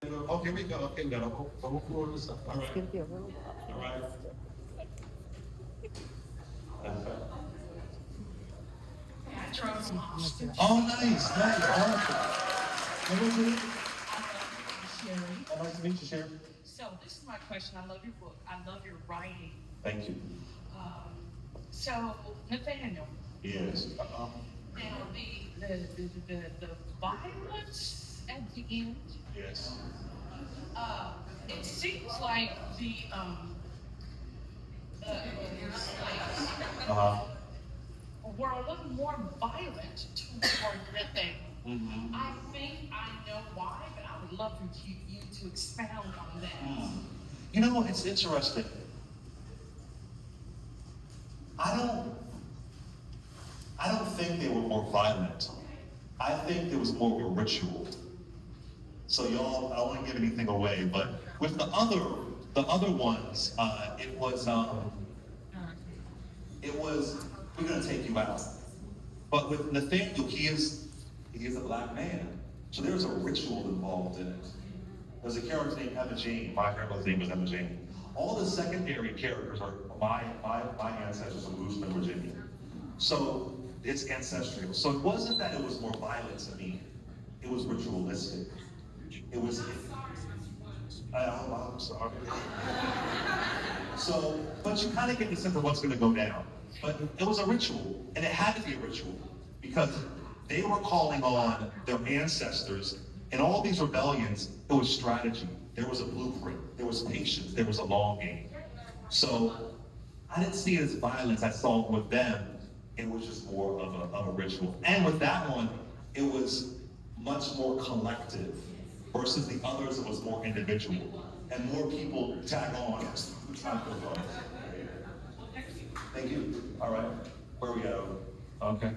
Oh, here we go. Okay, we got a whole floor of stuff. All right. It's gonna be a little while. All right. Oh, nice. Sherry. Nice to meet you, Sharon. So this is my question. I love your book. I love your writing. Thank you. So Nathaniel. Yes. Now the violence at the end. Yes. It seems like the Uh-huh. were a little more violent toward Nathaniel. Mm-hmm. I think I know why, but I would love for you to expound on that. You know, it's interesting. I don't think they were more violent. I think there was more of a ritual. So y'all, I don't want to give anything away, but with the other ones, it was we're gonna take you out. But with Nathaniel, he is a black man. So there's a ritual involved in it. There's a character named Emma Jane. My grandmother's name was Emma Jane. All the secondary characters are my ancestors from Richmond, Virginia. So it's ancestral. So it wasn't that it was more violent to me. It was ritualistic. It was. I'm sorry. So, but you kind of get the sense of what's going to go down. But it was a ritual, and it had to be a ritual because they were calling on their ancestors. In all these rebellions, it was strategy. There was a blueprint. There was patience. There was a long game. So I didn't see it as violence. I saw it with them. It was just more of a ritual. And with that one, it was much more collective versus the others. It was more individual and more people tag on. Thank you. All right. Where we go? Okay.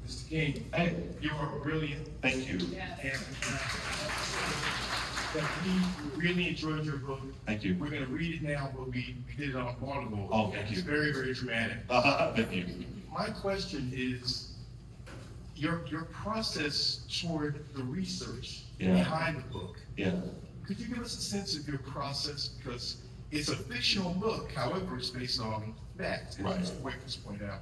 Mr. King, hey, you are brilliant. Thank you. And we really enjoyed your book. Thank you. We're going to read it now, but we did it on Audible. Oh, thank you. It's very, very dramatic. Thank you. My question is your process toward the research behind the book. Yeah. Could you give us a sense of your process? Because it's a fictional book, however, it's based on fact, Right. as Boykin pointed out.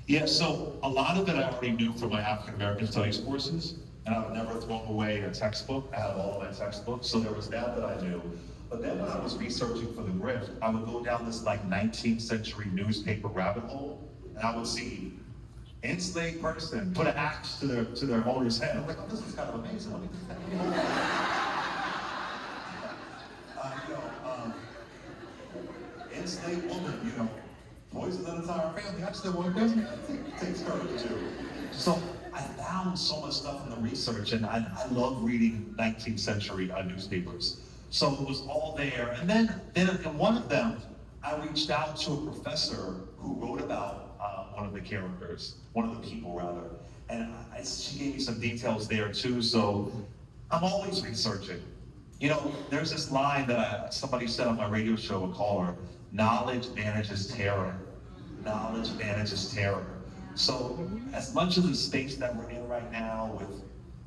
Yeah, so a lot of it I already knew from my African American studies courses, and I would never throw away a textbook. I have all of my textbooks, so there was that I knew. But then when I was researching for the Grift, I would go down this like 19th century newspaper rabbit hole, and I would see enslaved person put an axe to their owner's head. I'm like, oh, this is kind of amazing. What is that? Enslaved woman, poison an entire family. I still want it takes courage too. So I found so much stuff in the research, and I love reading 19th century newspapers. So it was all there. And then in one of them, I reached out to a professor who wrote about one of the characters, one of the people rather. And she gave me some details there too. So I'm always researching. There's this line that somebody said on my radio show, a caller, knowledge manages terror. Knowledge manages terror. So as much of the space that we're in right now with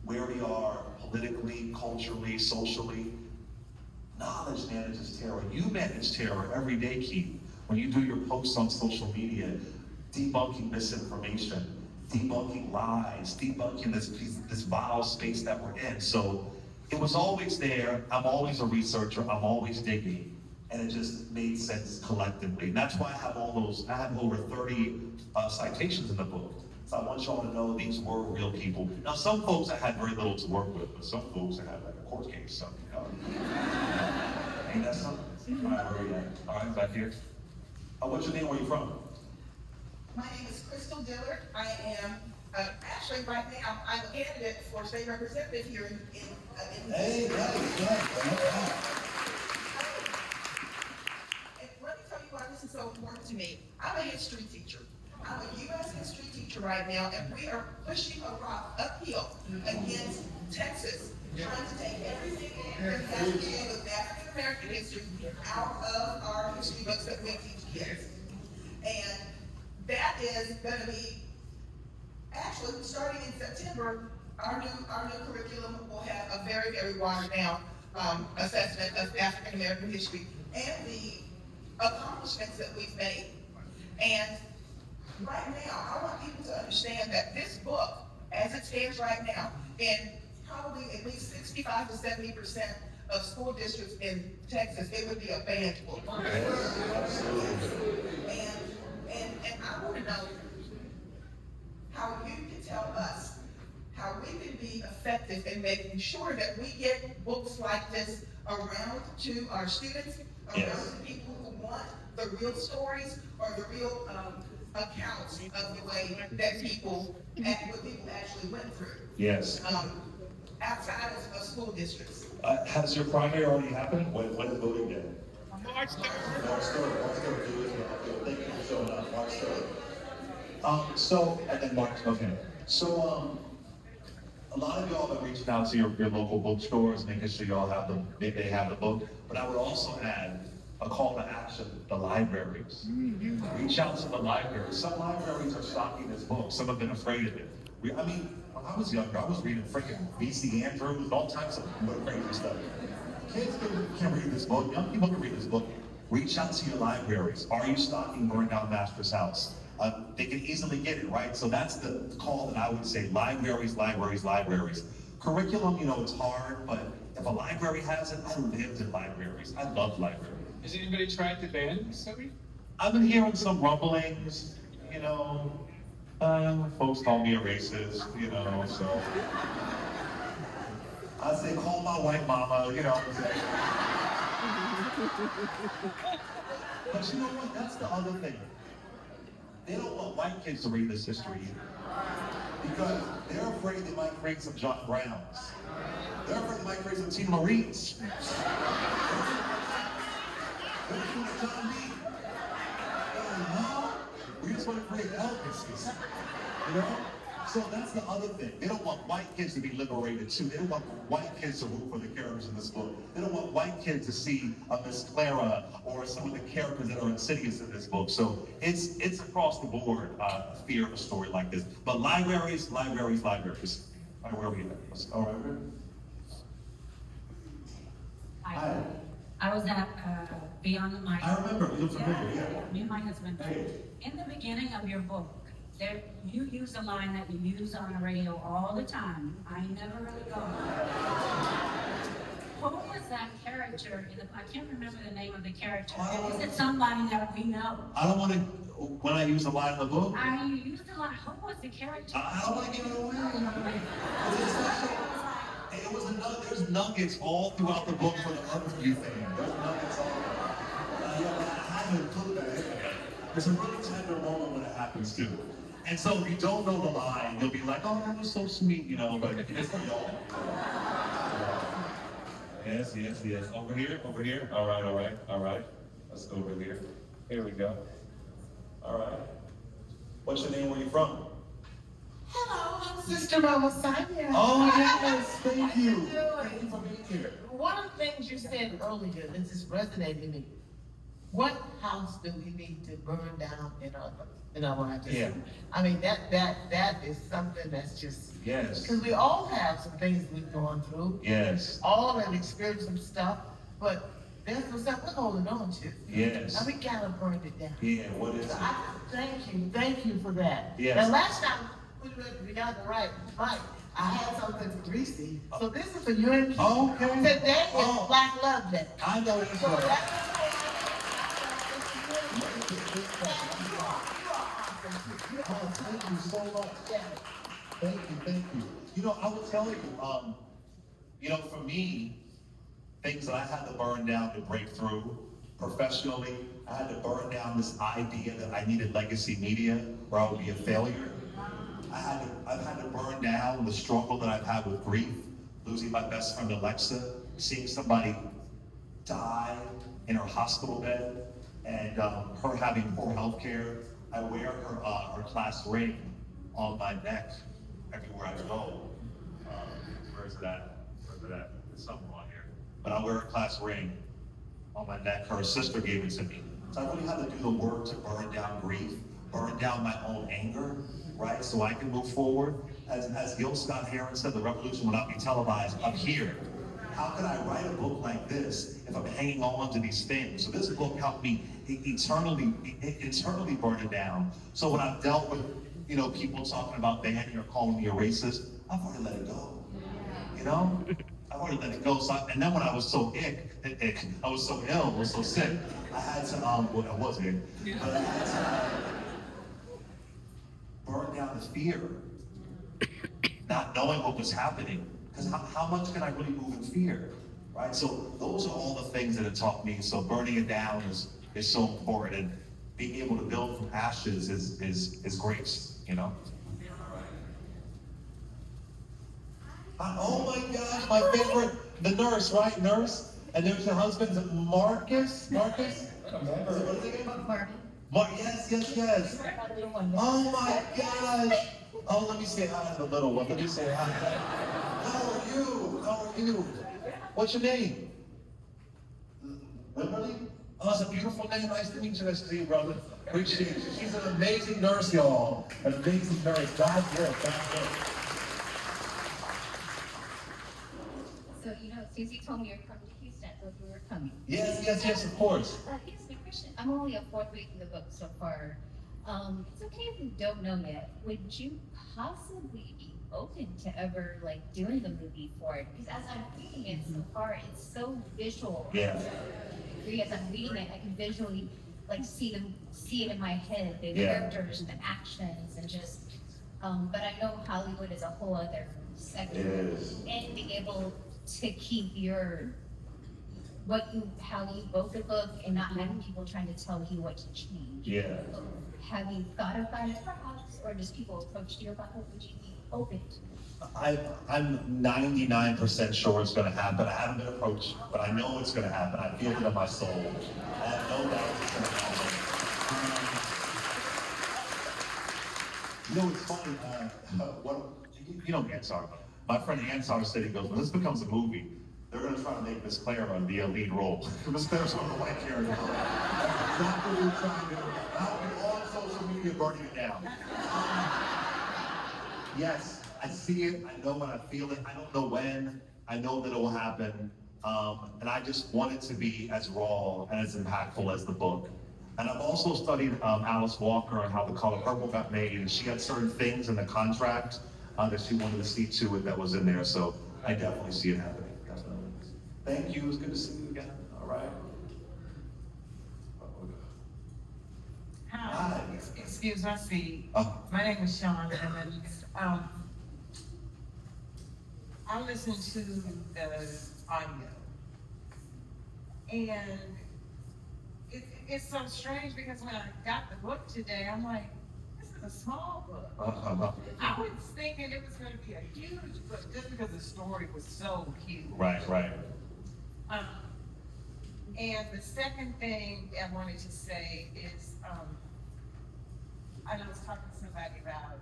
where we are politically, culturally, socially, knowledge manages terror. You manage terror every day, Keith. When you do your posts on social media, debunking misinformation, debunking lies, debunking this vile space that we're in. So it was always there. I'm always a researcher. I'm always digging. And it just made sense collectively. And that's why I have I have over 30 citations in the book. So I want y'all to know these were real people. Now, some folks I had very little to work with, but some folks I had like a court case, something. Ain't that something? All right, where are we at? All right, back here. What's your name? Where are you from? My name is Crystal Dillard. I am actually right now I'm a candidate for state representative here in Hey, And let me tell you why this is so important to me. I'm a history teacher. I'm a U.S. history teacher right now, and we are pushing a rock uphill against Texas, trying to take everything that has to do with African American history out of our history books that we teach kids. And that is going to be actually actually, starting in September, our new curriculum will have a very, very watered down assessment of African American history and the accomplishments that we've made. And right now, I want people to understand that this book, as it stands right now, in probably at least 65 to 70% of school districts in Texas, it would be a banned book. And I want to know how you can tell us how we can be effective in making sure that we get books like this around to our students, around to people who want the real stories or the real accounts of the way that what people actually went through. Yes. Outside of school districts. Has your primary already happened? When is voting day? March 3rd. March 3rd. March 3rd. Thank you for showing up. March 3rd. And then March, okay. So, a lot of y'all have been reaching out to your local bookstores, making sure y'all have they have the book. But I would also add a call to action, the libraries. Reach out to the libraries. Some libraries are stocking this book. Some have been afraid of it. I mean, when I was younger, I was reading freaking V.C. Andrews, all types of crazy stuff. Kids can read this book. Young people can read this book. Reach out to your libraries. Are you stocking Burned Down Master's House? They can easily get it, right? So that's the call that I would say, libraries, libraries, libraries. Curriculum, it's hard, but if a library has it, I lived in libraries. I love libraries. Has anybody tried to ban study? I've been hearing some rumblings, folks call me a racist, so. I say, call my white mama, But you know what, that's the other thing. They don't want white kids to read this history either. Because they're afraid they might create some John Browns. They're afraid they might create some Tina Marie's. They're afraid of John B. We just want to create Elvises, So that's the other thing. They don't want white kids to be liberated too. They don't want white kids to root for the characters in this book. They don't want white kids to see a Miss Clara or some of the characters that are insidious in this book. So it's across the board fear of a story like this. But libraries, libraries, libraries. All right, where are we at? All right. Hi. I was at Beyond the Mic. I remember. You look familiar, yeah. Me and my husband. Hey. In the beginning of your book, you use a line that you use on the radio all the time. I ain't never really gone. Who was that character? I can't remember the name of the character. Is it somebody that we know? I don't want to, when I use a line in the book, I used a line. Who was the character? I don't want to give it away. It was there's nuggets all throughout the book for the Underview thing. There's nuggets all I haven't included that in there. There's a really tender moment when it happens too. And so if you don't know the line, you'll be like, oh, that was so sweet, but it's Yes. Over here. All right. Let's go over here. Here we go. All right. What's your name? Where you from? Hello, I'm Sister Mama Sonia. Oh, yes, thank you. Thank you for being here. One of the things you said earlier, this just resonated with me. What house do we need to burn down in our lives? Yeah. I mean, that is something that's just, Yes. because we all have some things we've gone through. Yes. All have experienced some stuff, but there's some stuff we're holding on to. Yes. And we gotta burn it down. Yeah, what is So it? I thank you for that. Yes. And last time we got the right, I had something greasy. So this is for you and me. Okay. Today is Black Love Day. I know it's So right. that's Oh, thank you so much. Thank you. I will tell you, for me, things that I had to burn down to break through professionally, I had to burn down this idea that I needed legacy media or I would be a failure. I've had to burn down the struggle that I've had with grief, losing my best friend Alexa, seeing somebody die in her hospital bed, and her having poor health care. I wear her class ring on my neck everywhere I go. Where's that? There's something on here. But I wear a class ring on my neck. Her sister gave it to me. So I really had to do the work to burn down grief, burn down my own anger, right? So I can move forward. As Gil Scott Heron said, the revolution will not be televised. I'm here. How can I write a book like this if I'm hanging on to these things? So this book helped me internally burn it down. So when I've dealt with, people talking about banning or calling me a racist, I've already let it go. I've already let it go. And then when I was so I was so ill, I was so sick, I had to, I was ick, but I had to burn down the fear, not knowing what was happening. Because how much can I really move in fear, right? So those are all the things that have taught me. So burning it down is so important. And being able to build from ashes is grace, Oh my gosh, my favorite, the nurse, right? Nurse. And there's your husband, Marcus? Marcus? What is it again? Yes. Oh my gosh. Oh, let me say hi to the little one. Let me say hi. How are you? What's your name? Wimberly? Oh, it's a beautiful name. Nice to meet you. Nice to see you, brother. Appreciate you. She's an amazing nurse, y'all. An amazing nurse. God's work. So, Susie told me you're from Houston, so we were coming. Yes, of course. Here's my question. I'm only a fourth week in the book so far. It's okay if you don't know yet. Would you possibly be open to ever doing the movie for it? Because as I'm reading it so far, it's so visual. Yeah. As I'm reading it, I can visually see it in my head, the characters and the actions and just. But I know Hollywood is a whole other sector. It is. And being able to keep how you wrote the book and not having people trying to tell you what to change. Yeah. Have you thought about it perhaps, or just people approached you about it? Would you be open to? I'm 99% sure it's going to happen. I haven't been approached, but I know it's going to happen. I feel it in my soul. I have no doubt it's going to happen. It's funny. Ansar. My friend Ansar said, he goes, when this becomes a movie, they're going to try to make Miss Clara the lead role. Miss Clara's on the white character. That's exactly what we're trying to do. I'll be on social media burning it down. Yes, I see it. I know when I feel it. I don't know when. I know that it will happen. And I just want it to be as raw and as impactful as the book. And I've also studied Alice Walker and how The Color Purple got made. And she had certain things in the contract that she wanted to see to it that was in there. So I definitely see it happening. Definitely. Thank you. It was good to see you again. All right. Hi. Excuse my seat. Oh. My name is Sean Evans. I listened to the audio. And it's so strange because when I got the book today, I'm like, this is a small book. I was thinking it was going to be a huge book just because the story was so huge. Right. And the second thing I wanted to say is, I was talking to somebody about,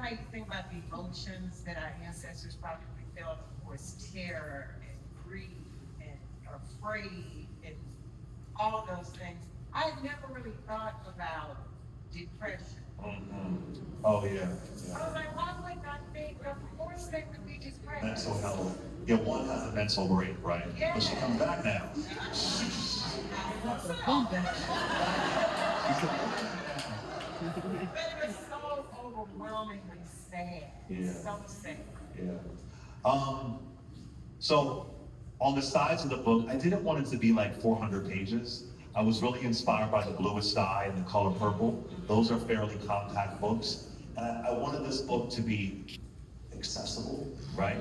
how you think about the emotions that our ancestors probably felt, of course, terror and grief and afraid and all those things. I had never really thought about depression. Mm-hmm. Oh, yeah. I was like, why would I think, of course they would be depressed. Mental health. Yeah, one has a mental break, right? Yeah. But she comes back now. But it was so overwhelmingly sad. Yeah. So sad. Yeah. So on the sides of the book, I didn't want it to be 400 pages. I was really inspired by The Bluest Sky and The Color Purple. Those are fairly compact books. And I wanted this book to be accessible, right?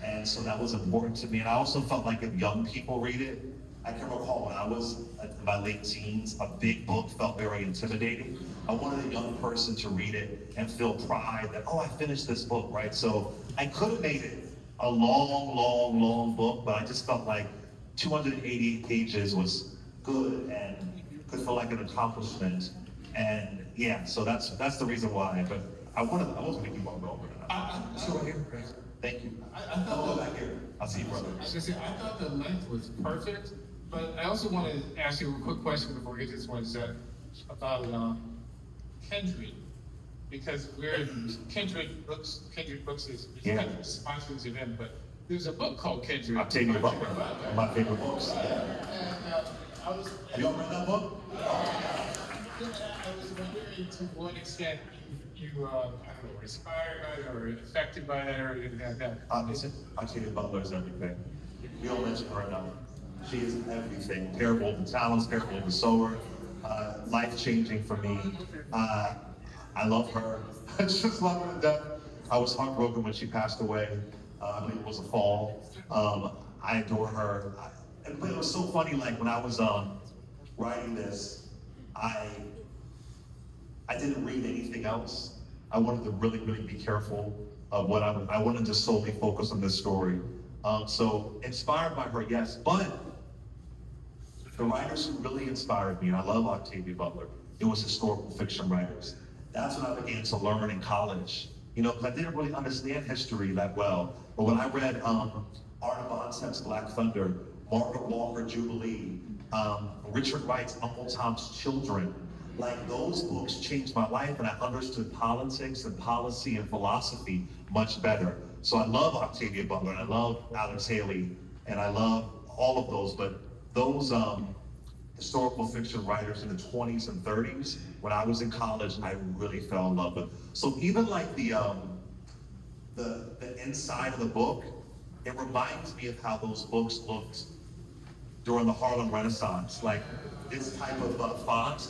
And so that was important to me. And I also felt like if young people read it, I can recall when I was in my late teens, a big book felt very intimidating. I wanted a young person to read it and feel pride that, I finished this book, right? So I could have made it a long book, but I just felt like 288 pages was good and could feel like an accomplishment. And yeah, so that's the reason why. But I wasn't making one go over it. So here, Thank you. I thought Go back here. I'll see you, brother. I was gonna say, I thought the length was perfect, but I also want to ask you a quick question before we get to this one. About Kindred because we're Kindred Books is Yeah. kind of sponsors of them, but there's a book called Kindred. Octavia Butler, one of my favorite books. And I was Have y'all read that book? I was wondering to what extent you I don't know, inspired by it or affected by it or anything like that. Octavia Butler is everything. We don't mention her enough. She is everything. Parable of the Talents, Parable of the Sower, life-changing for me. I love her. I just love her to death. I was heartbroken when she passed away. I believe it was a fall. I adore her. But it was so funny, like when I was writing this, I didn't read anything else. I wanted to really, really be careful of what I wanted to solely focus on this story. So inspired by her, yes, but the writers who really inspired me, and I love Octavia Butler, it was historical fiction writers. That's when I began to learn in college. You know, 'cause I didn't really understand history that well. But when I read Arna Bontem's Black Thunder, Margaret Walker Jubilee, Richard Wright's Uncle Tom's Children, like those books changed my life, and I understood politics and policy and philosophy much better. So I love Octavia Butler, and I love Alex Haley, and I love all of those, but those historical fiction writers in the 20s and 30s, when I was in college, I really fell in love with. So even like the inside of the book, it reminds me of how those books looked during the Harlem Renaissance. Like this type of font,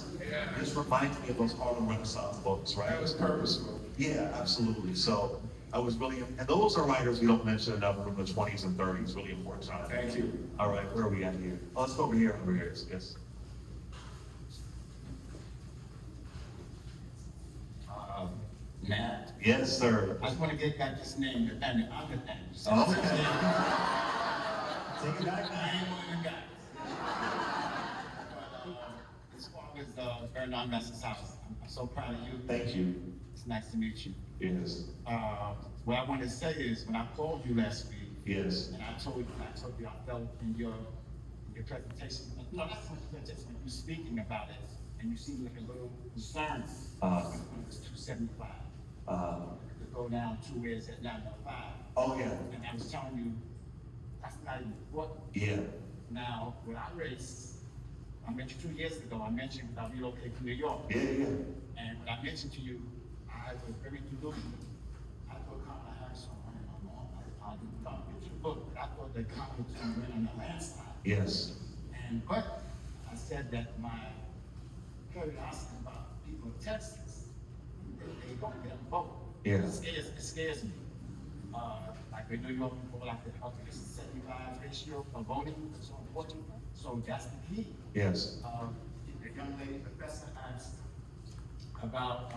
this reminds me of those Harlem Renaissance books, right? That was purposeful. Yeah, absolutely. So I was really, and those are writers we don't mention enough from the 20s and 30s, really important time. Thank you. All right, where are we at here? Oh, let's go over here, yes. Matt, Yes, sir. I just want to get back this name and the other thing. So Oh, okay. Take it back I now. ain't one of the guys. But as far as Bernard Mess's house, I'm so proud of you. Thank you. It's nice to meet you. Yes, What I want to say is, when I called you last week, yes, and I told you I felt in your presentation, no, that's not your presentation, when you speaking about it, and you seem like a little concerned. It's 275. To go down 2 years at 905. oh, yeah, And I was telling you, that's not even what. yeah, Now, when I raised, I mentioned 2 years ago, I mentioned that I relocated to New York. yeah. And when I mentioned to you, I was very delusional. I thought Kamala Harris was running my mom. I didn't come get your book, but I thought that Kamala was going to win on the landslide. Yes, But I said that my curiosity about people in Texas, they don't get a vote. Yeah. It scares me. Like in New York, people like to have this 75 ratio of voting, and so important. So that's the key. yes, The young lady professor asked about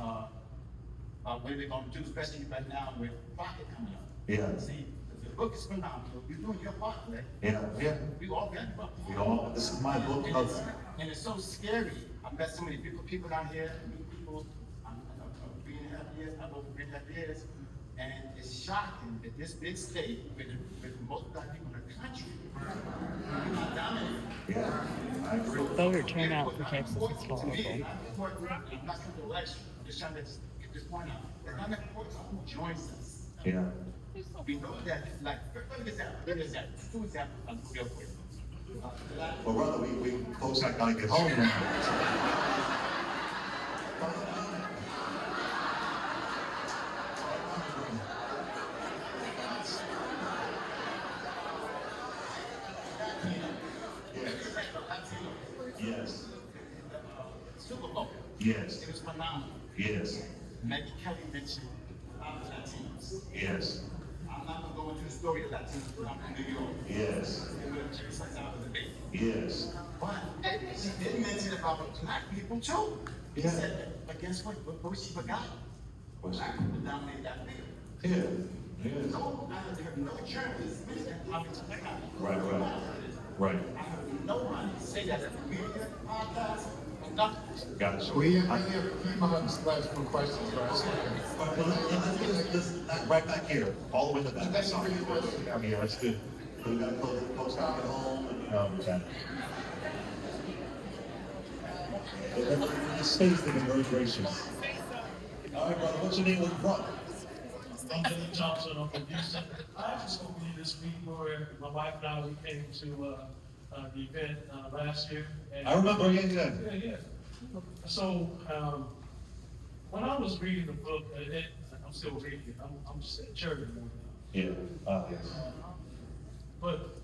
what they're going to do, especially right now with Rocket coming up. yeah, See, the book is phenomenal. You're doing your part, right? yeah. We all got to We all, this is my book of, and it's so scary. I met so many people out here, new people. I'm 3.5 years, I'm over 3.5 years. And it's shocking that this big state, with most black people in the country, we're not dominating. yeah, I agree. Voter turnout for Texas is horrible. I'm not coming to election. I'm just trying to get this point out. It's not important who joins us. Yeah, We know that, like, what is that? Two examples, real quick. well, brother, we folks, I gotta get home now. Yes, Super Bowl. yes, It was phenomenal. yes, Maggie Kelly mentioned Latinos. yes, I'm not gonna go into the story of Latinos because I'm from New York. yes, They would have changed since I was a baby. yes, But she did mention about black people too. She Yeah. said that, but guess what? What she forgot? Black people dominate that field. yeah, yeah. No, I heard no journalist mention how much they got. Right. I heard nobody say that in the media, podcast, or nothing. Gotcha. We have a few moments left for questions, guys. Let's right back here, all the way to the back. Sorry. Yeah, that's good. We gotta close the post out at home, and, that. It stays the immigration. All right, brother, what's your name in front? I'm Billy Johnson. I'm from Houston. I actually spoke with you this week where my wife and I, we came to the event last year. And I remember, yeah. Yeah. So, when I was reading the book, I'm still reading it. I'm just at church right now. Yeah, yes. But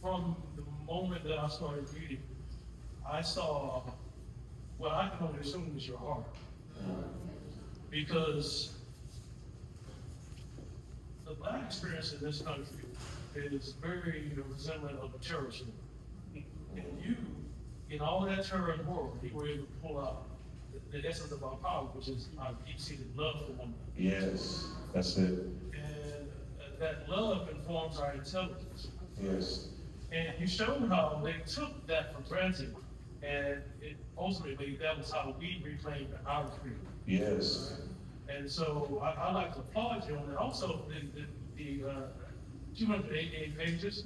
from the moment that I started reading, I saw what I can only assume is your heart. Because the Black experience in this country is very resembling of a terrorist movie. And you, in all that terror and horror, you were able to pull out the essence of our power, which is our deep-seated love for one another. Yes, that's it. And that love informs our intelligence. Yes. And you showed how they took that for granted, and ultimately that was how we reclaimed our freedom. Yes. And so I like to applaud you on that. Also, the 288 pages.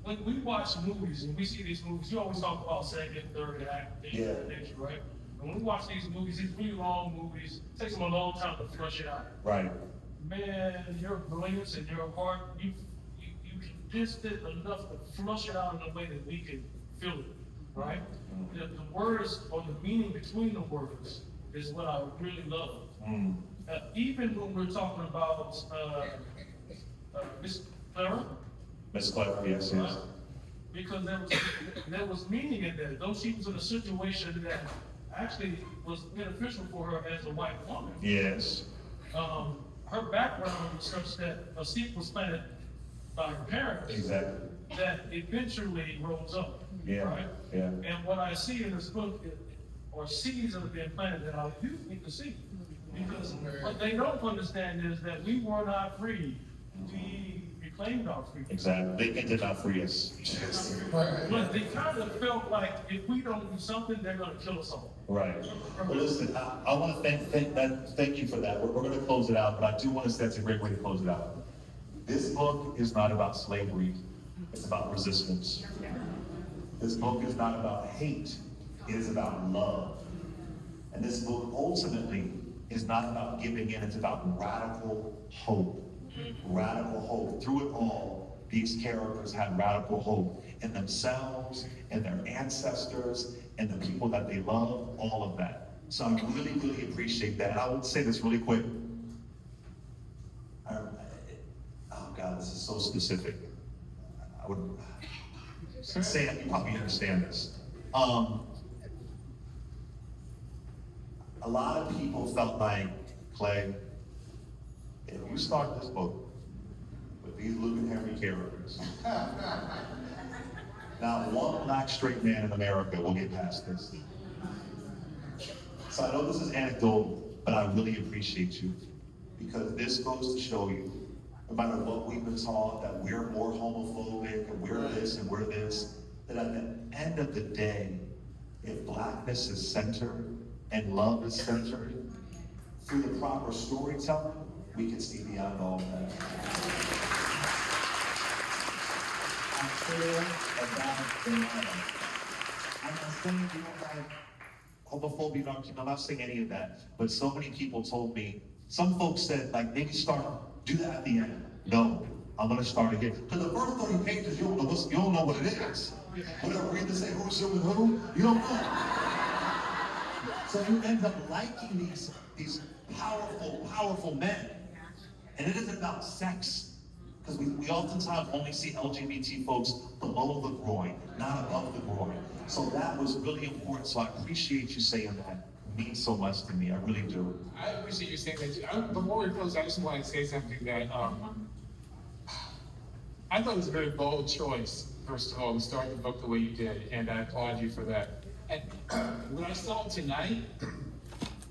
When we watch movies and we see these movies, you always talk about second, third act, things of that nature, right? And when we watch these movies, these really long movies, it takes them a long time to flush it out. Right. Man, your brilliance and your heart, you condensed it enough to flush it out in a way that we can feel it, right? The words or the meaning between the words is what I really love. Even when we're talking about Miss Clara. Miss Clara, yes. Because there was meaning in that. Though she was in a situation that actually was beneficial for her as a white woman. Yes. Her background was such that a seed was planted by her parents. Exactly. That eventually rose up. Yeah. Right? Yeah. And what I see in this book are seeds that have been planted that our youth need to see. Because what they don't understand is that we were not free. We reclaimed our freedom. Exactly. They did not free us. But they kind of felt like if we don't do something, they're going to kill us all. Right. Well, listen, I want to thank you for that. We're going to close it out, but I do want to say that's a great way to close it out. This book is not about slavery. It's about resistance. This book is not about hate. It is about love. And this book ultimately is not about giving in. It's about radical hope. Radical hope. Through it all, these characters had radical hope in themselves, in their ancestors, and the people that they love, all of that. So I really, really appreciate that. And I would say this really quick. Oh God, this is so specific. I would say that you probably understand this. A lot of people felt like, Clay, if you start this book with these Luke and Henry characters, not one black straight man in America will get past this. So I know this is anecdotal, but I really appreciate you because this goes to show you, no matter what we've been taught, that we're more homophobic and we're this and we're this, that at the end of the day, if blackness is centered and love is centered, through the proper storytelling, we can see beyond all of that. I care about the love. I'm not saying you don't have homophobia, I'm not saying any of that, but so many people told me, some folks said, like, maybe do that at the end. No, I'm gonna start again. Because the first 30 pages, you don't know what it is. Whatever read to say who's who and who, you don't know. So you end up liking these powerful men. And it isn't about sex. Because we oftentimes only see LGBT folks below the groin, not above the groin. So that was really important. So I appreciate you saying that. It means so much to me. I really do. I appreciate you saying that too. Before we close, I just want to say something that I thought it was a very bold choice, first of all, to start the book the way you did, and I applaud you for that. And what I saw tonight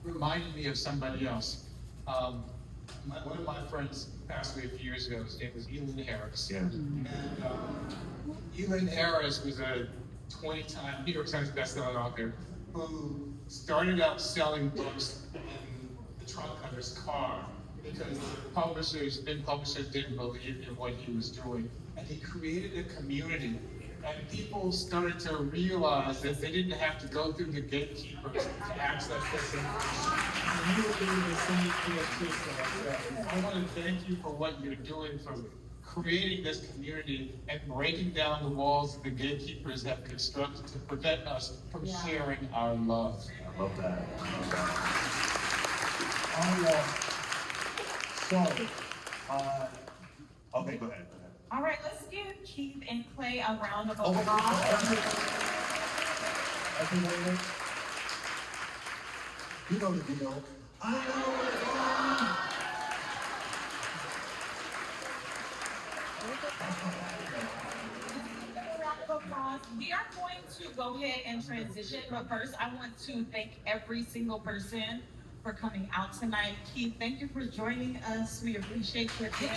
reminded me of somebody else. One of my friends passed away a few years ago. His name was Elin Harris. Yeah. And Elin Harris was a 20-time New York Times bestselling author who started out selling books in the trunk of his car because the big publishers didn't believe in what he was doing. And he created a community and people started to realize that they didn't have to go through the gatekeepers to access this information. And you were doing the same thing too. I want to thank you for what you're doing for creating this community and breaking down the walls that the gatekeepers have constructed to prevent us from sharing our love. I love that. Okay, go ahead. All right, let's give Keith and Clay a round of Oh, applause. everyone, you know the deal. I know. We are going to go ahead and transition, but first I want to thank every single person for coming out tonight. Keith, thank you for joining us. We appreciate your energy.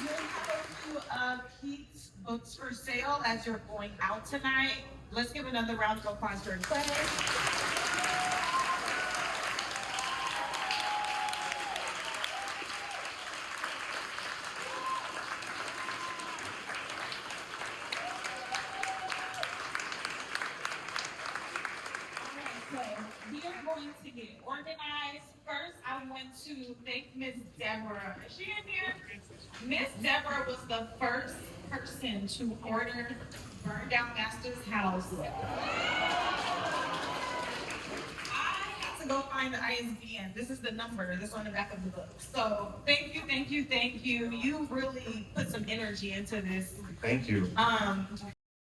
We do have a few of Keith's books for sale as you're going out tonight. Let's give another round of applause for Clay. We are going to get organized. First, I want to thank Miss Deborah. Is she in here? Miss Deborah was the first person to order Burn Down Master's house. I had to go find the ISBN. This is the number that's on the back of the book. So thank you, thank you, thank you. You really put some energy into this. Thank you.